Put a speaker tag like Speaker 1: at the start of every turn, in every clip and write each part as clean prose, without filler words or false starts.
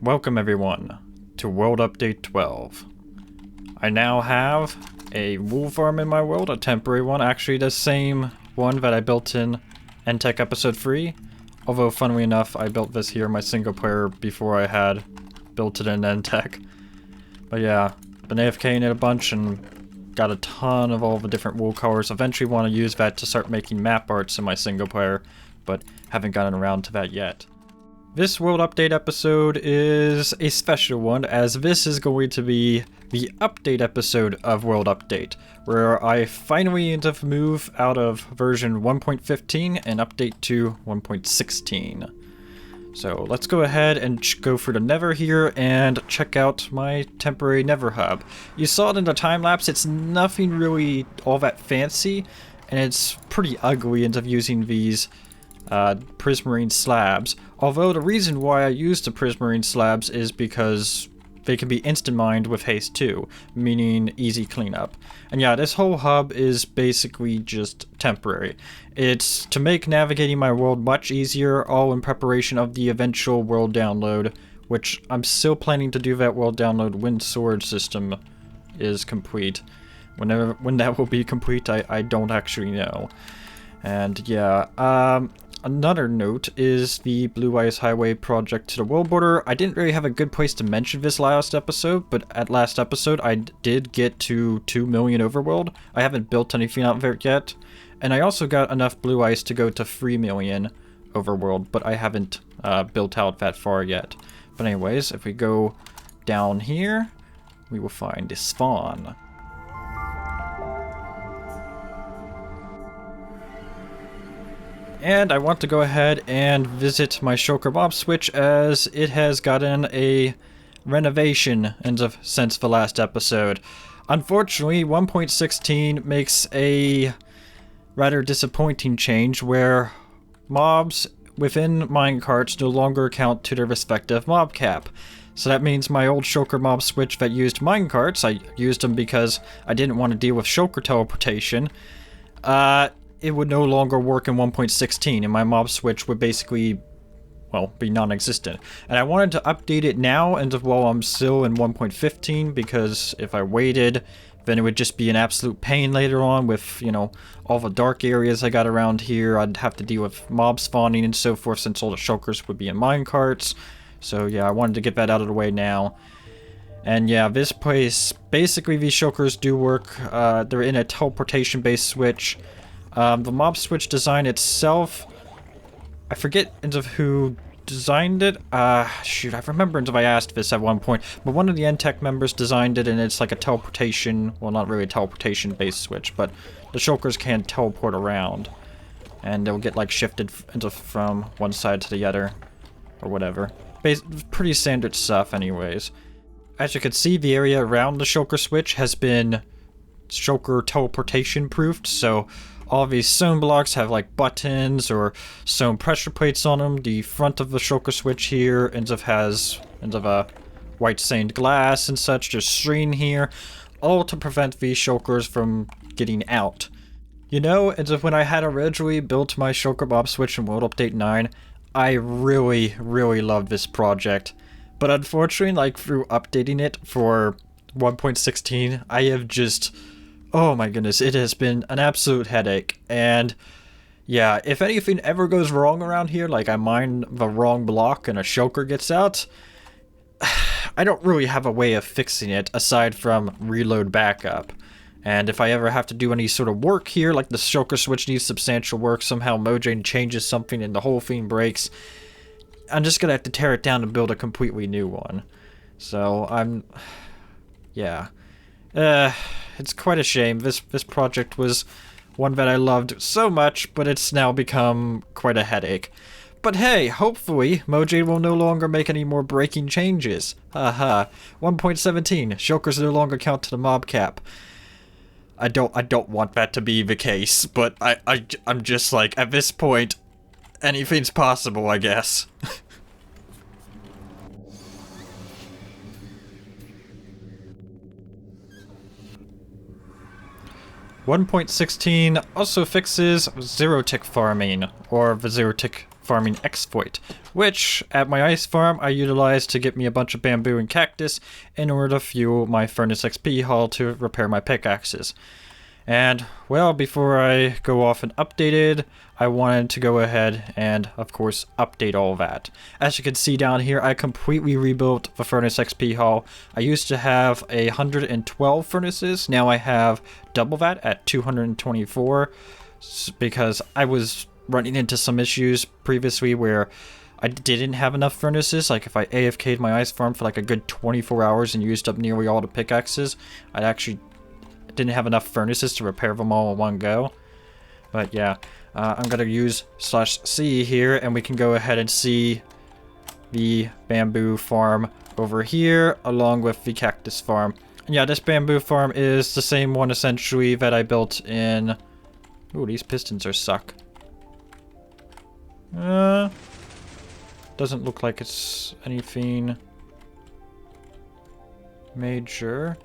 Speaker 1: Welcome everyone to World Update 12. I now have a wool farm in my world, a temporary one, actually the same one that I built in N-Tech episode 3. Although, funnily enough, I built this here in my single player before I had built it in N-Tech. But yeah, been AFKing it a bunch and got a ton of all the different wool colors. Eventually want to use that to start making map arts in my single player, but haven't gotten around to that yet. This World Update episode is a special one, as this is going to be the update episode of World Update, where I finally end up move out of version 1.15 and update to 1.16. So let's go ahead and go through the Nether here and check out my temporary Nether Hub. You saw it in the time-lapse, it's nothing really all that fancy, and it's pretty ugly into using these prismarine slabs. Although the reason why I use the prismarine slabs is because they can be instant mined with haste too, meaning easy cleanup. And yeah, this whole hub is basically just temporary. It's to make navigating my world much easier, all in preparation of the eventual world download, which I'm still planning to do that world download when Sword system is complete. When that will be complete, I don't actually know. And yeah, another note is the Blue Ice Highway project to the world border. I didn't really have a good place to mention this last episode, but at last episode I did get to 2 million overworld. I haven't built anything out there yet. And I also got enough blue ice to go to 3 million overworld, but I haven't built out that far yet. But anyways, if we go down here, we will find a spawn. And I want to go ahead and visit my Shulker mob switch, as it has gotten a renovation since the last episode. Unfortunately, 1.16 makes a rather disappointing change where mobs within minecarts no longer count to their respective mob cap. So that means my old Shulker mob switch that used minecarts, I used them because I didn't want to deal with Shulker teleportation, it would no longer work in 1.16, and my mob switch would basically, well, be non-existent. And I wanted to update it now and while I'm still in 1.15, because if I waited, then it would just be an absolute pain later on with, you know, all the dark areas I got around here. I'd have to deal with mob spawning and so forth, since all the shulkers would be in minecarts. So yeah, I wanted to get that out of the way now. And yeah, this place, basically these shulkers do work. They're in a teleportation-based switch. The mob switch design itself, I forget who designed it. Shoot, I remember if I asked this at one point, but one of the N-Tech members designed it, and it's like a teleportation, well, not really a teleportation-based switch, but the shulkers can teleport around, and they'll get like shifted from one side to the other, or whatever. Pretty standard stuff anyways. As you can see, the area around the shulker switch has been shulker teleportation proofed, so all these stone blocks have like buttons or stone pressure plates on them. The front of the shulker switch here has a white stained glass and such, just screen here, all to prevent these shulkers from getting out. You know, when I had originally built my shulker mob switch in World Update 9, I really loved this project. But unfortunately, like through updating it for 1.16, I have just, oh my goodness, it has been an absolute headache. And yeah, if anything ever goes wrong around here, like I mine the wrong block and a shulker gets out, I don't really have a way of fixing it aside from reload backup. And if I ever have to do any sort of work here, like the shulker switch needs substantial work, somehow Mojang changes something and the whole thing breaks, I'm just gonna have to tear it down and build a completely new one. So yeah. It's quite a shame. This project was one that I loved so much, but it's now become quite a headache. But hey, hopefully Mojang will no longer make any more breaking changes. Haha. 1.17, shulkers no longer count to the mob cap. I don't want that to be the case, but I'm just like, at this point, anything's possible, I guess. 1.16 also fixes zero-tick farming, or the zero-tick farming exploit, which at my ice farm I utilized to get me a bunch of bamboo and cactus in order to fuel my furnace XP haul to repair my pickaxes. And, well, before I go off and update it, I wanted to go ahead and, of course, update all that. As you can see down here, I completely rebuilt the furnace XP haul. I used to have 112 furnaces. Now I have double that at 224 because I was running into some issues previously where I didn't have enough furnaces. Like if I AFK'd my ice farm for like a good 24 hours and used up nearly all the pickaxes, I'd actually didn't have enough furnaces to repair them all in one go. But yeah, I'm gonna use /C here and we can go ahead and see the bamboo farm over here along with the cactus farm. And yeah, this bamboo farm is the same one essentially that I built in... Ooh, these pistons are suck. Doesn't look like it's anything major.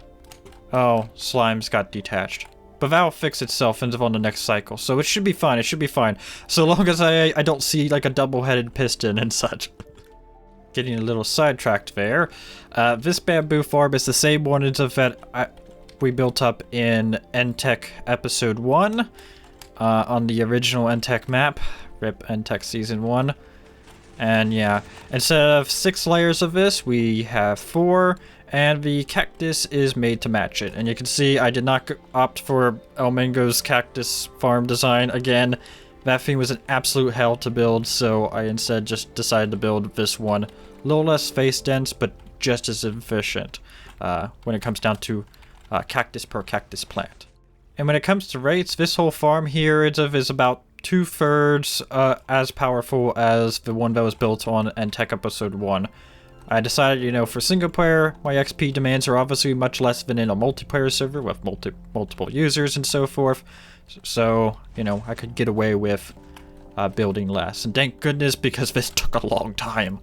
Speaker 1: Oh, slimes got detached. But that'll fix itself on the next cycle, so it should be fine, it should be fine. So long as I don't see like a double-headed piston and such. Getting a little sidetracked there. This bamboo farm is the same one as that we built up in NTech Episode 1 on the original NTech map. RIP NTech Season 1. And yeah, instead of 6 layers of this, we have 4. And the cactus is made to match it. And you can see I did not opt for El Mango's cactus farm design again. That thing was an absolute hell to build, so I instead just decided to build this one. A little less space dense, but just as efficient when it comes down to cactus per cactus plant. And when it comes to rates, this whole farm here is about 2/3 as powerful as the one that was built on NTech Episode 1. I decided, you know, for single player, my XP demands are obviously much less than in a multiplayer server with multiple users and so forth. So, you know, I could get away with building less. And thank goodness, because this took a long time.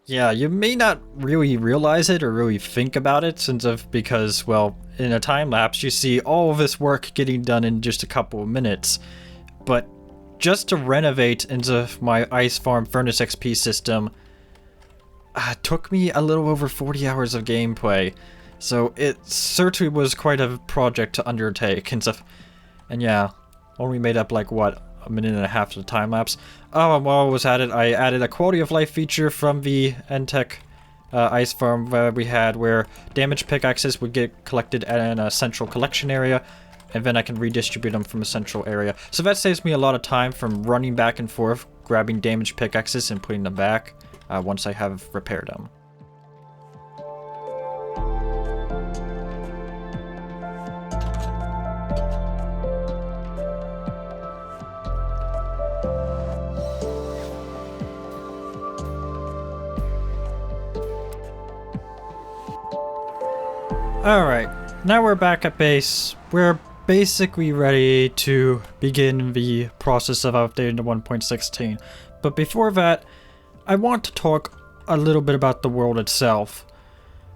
Speaker 1: Yeah, you may not really realize it or really think about it because, well, in a time lapse, you see all of this work getting done in just a couple of minutes. But just to renovate into my ice farm furnace XP system took me a little over 40 hours of gameplay. So it certainly was quite a project to undertake and stuff. And yeah, only made up like, what, a minute and a half to the time lapse. Oh, and while I was at it, I added a quality of life feature from the NTech ice farm we had where damaged pickaxes would get collected in a central collection area. And then I can redistribute them from a central area. So that saves me a lot of time from running back and forth, grabbing damaged pickaxes and putting them back once I have repaired them. Alright, now we're back at base. We're basically ready to begin the process of updating to 1.16. But before that, I want to talk a little bit about the world itself.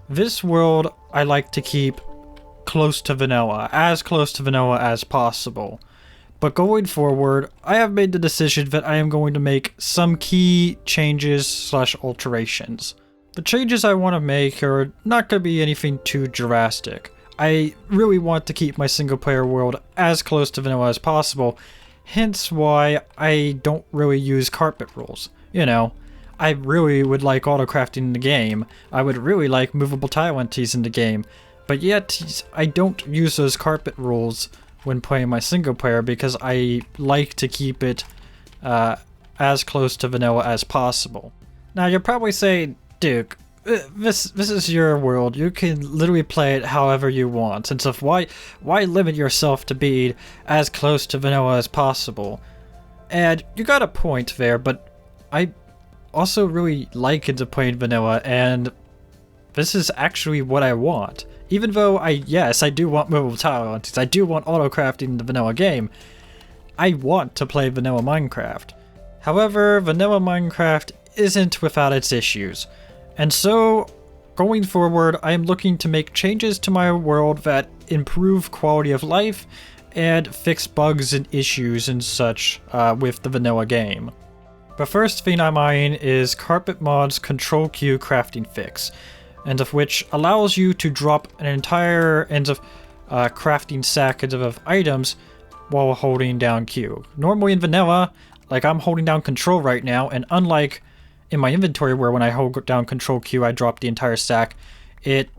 Speaker 1: This world I like to keep close to vanilla, as close to vanilla as possible. But going forward, I have made the decision that I am going to make some key changes / alterations. The changes I want to make are not going to be anything too drastic. I really want to keep my single player world as close to vanilla as possible, hence why I don't really use carpet rules. You know, I really would like auto-crafting in the game, I would really like movable tile entities in the game, but yet I don't use those carpet rules when playing my single player because I like to keep it as close to vanilla as possible. Now you'll probably say, Duke, this is your world. You can literally play it however you want. And so why limit yourself to being as close to vanilla as possible? And you got a point there, but I also really like into playing vanilla, and this is actually what I want. Even though I do want movable tile entities, I do want auto-crafting in the vanilla game, I want to play vanilla Minecraft. However, vanilla Minecraft isn't without its issues. And so, going forward, I am looking to make changes to my world that improve quality of life and fix bugs and issues and such with the vanilla game. The first thing I'm eyeing is ReplayMod's Control Q crafting fix, and of which allows you to drop an entire crafting sack of items while holding down Q. Normally in vanilla, like I'm holding down Control right now, and unlike in my inventory where when I hold down Control Q I drop the entire stack, it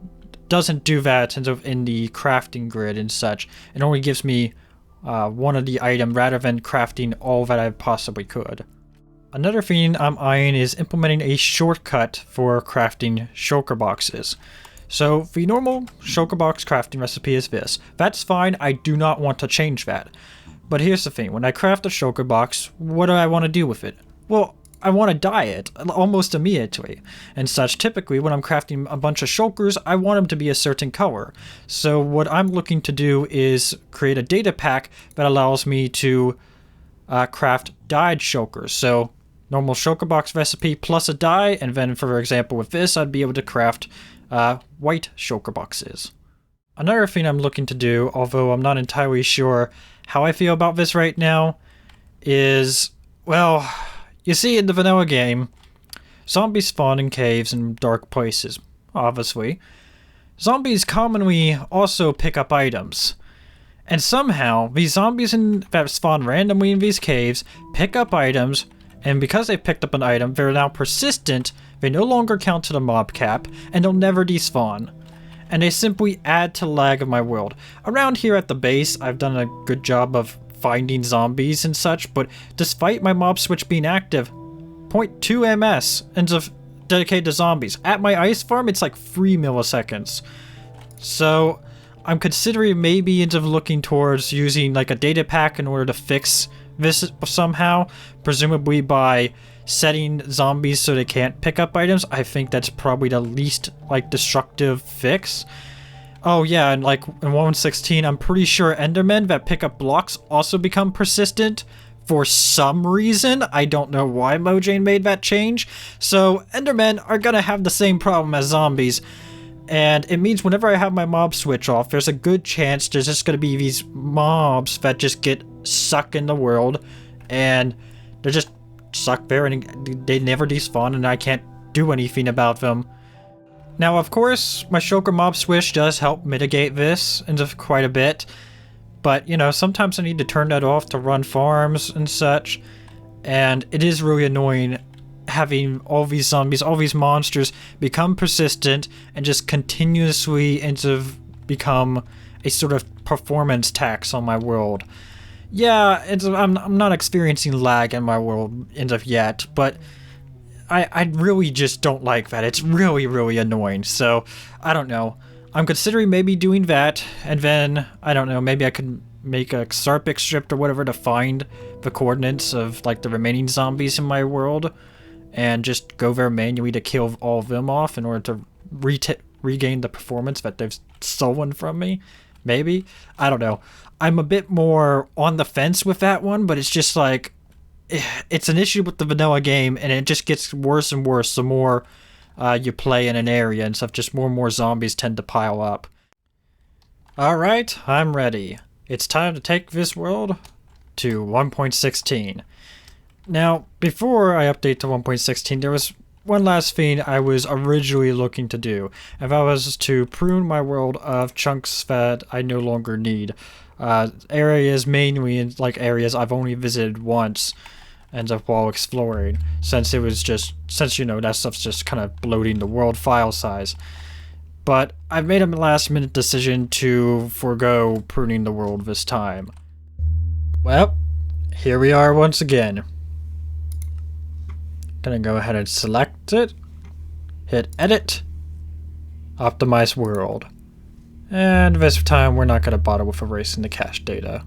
Speaker 1: doesn't do that in the crafting grid and such. It only gives me one of the item rather than crafting all that I possibly could. Another thing I'm eyeing is implementing a shortcut for crafting shulker boxes. So the normal shulker box crafting recipe is this. That's fine, I do not want to change that. But here's the thing, when I craft a shulker box, what do I want to do with it? Well, I want to dye it almost immediately and such. Typically when I'm crafting a bunch of shulkers, I want them to be a certain color. So what I'm looking to do is create a data pack that allows me to craft dyed shulkers. So normal shulker box recipe plus a dye, and then for example with this I'd be able to craft white shulker boxes. Another thing I'm looking to do, although I'm not entirely sure how I feel about this right now, is, well, you see in the vanilla game, zombies spawn in caves and dark places, obviously. Zombies commonly also pick up items. And somehow, these zombies that spawn randomly in these caves pick up items, and because they picked up an item, they're now persistent, they no longer count to the mob cap, and they'll never despawn. And they simply add to the lag of my world. Around here at the base, I've done a good job of finding zombies and such, but despite my mob switch being active, 0.2 ms ends up dedicated to zombies. At my ice farm, it's like 3 milliseconds. So I'm considering maybe looking towards using like a data pack in order to fix this somehow, presumably by setting zombies so they can't pick up items. I think that's probably the least like destructive fix. Oh yeah, and like in 1.16, I'm pretty sure Endermen that pick up blocks also become persistent for some reason. I don't know why Mojang made that change. So Endermen are gonna have the same problem as zombies. And it means whenever I have my mob switch off, there's a good chance there's just gonna be these mobs that just get sucked in the world, and they're just stuck there and they never despawn and I can't do anything about them. Now of course, my shulker mob switch does help mitigate this quite a bit, but you know, sometimes I need to turn that off to run farms and such, and it is really annoying having all these zombies, all these monsters become persistent and just continuously become a sort of performance tax on my world. Yeah, I'm not experiencing lag in my world yet, but I really just don't like that. It's really, really annoying. So, I don't know. I'm considering maybe doing that, and then, I don't know, maybe I could make a Sarpic script or whatever to find the coordinates of like the remaining zombies in my world, and just go there manually to kill all of them off in order to regain the performance that they've stolen from me. Maybe? I don't know. I'm a bit more on the fence with that one, but it's just like, it's an issue with the vanilla game, and it just gets worse and worse the more you play in an area and stuff. Just more and more zombies tend to pile up. Alright, I'm ready. It's time to take this world to 1.16. Now, before I update to 1.16, there was one last thing I was originally looking to do, and that was to prune my world of chunks that I no longer need. Areas mainly in like areas I've only visited once and while exploring, since you know that stuff's just kind of bloating the world file size. But I've made a last minute decision to forego pruning the world this time. Well, here we are once again. Gonna go ahead and select it, hit edit, optimize world. And this time we're not gonna bother with erasing the cache data.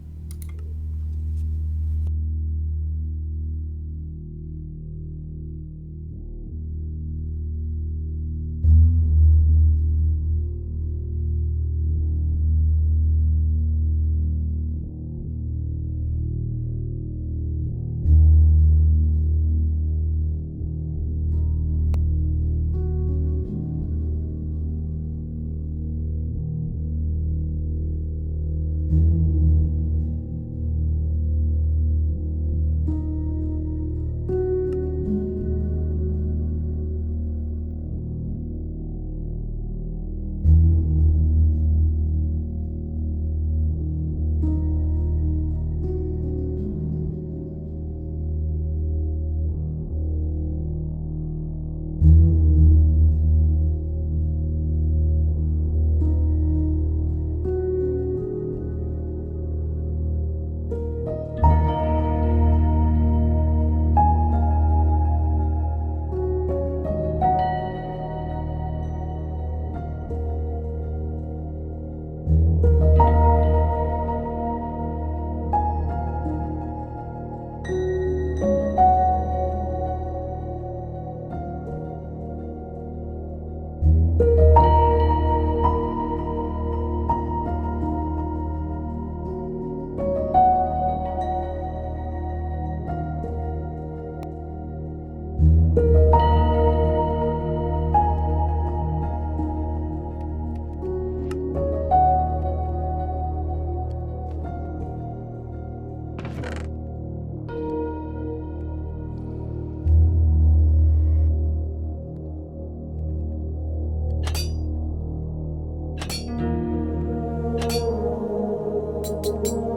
Speaker 2: you.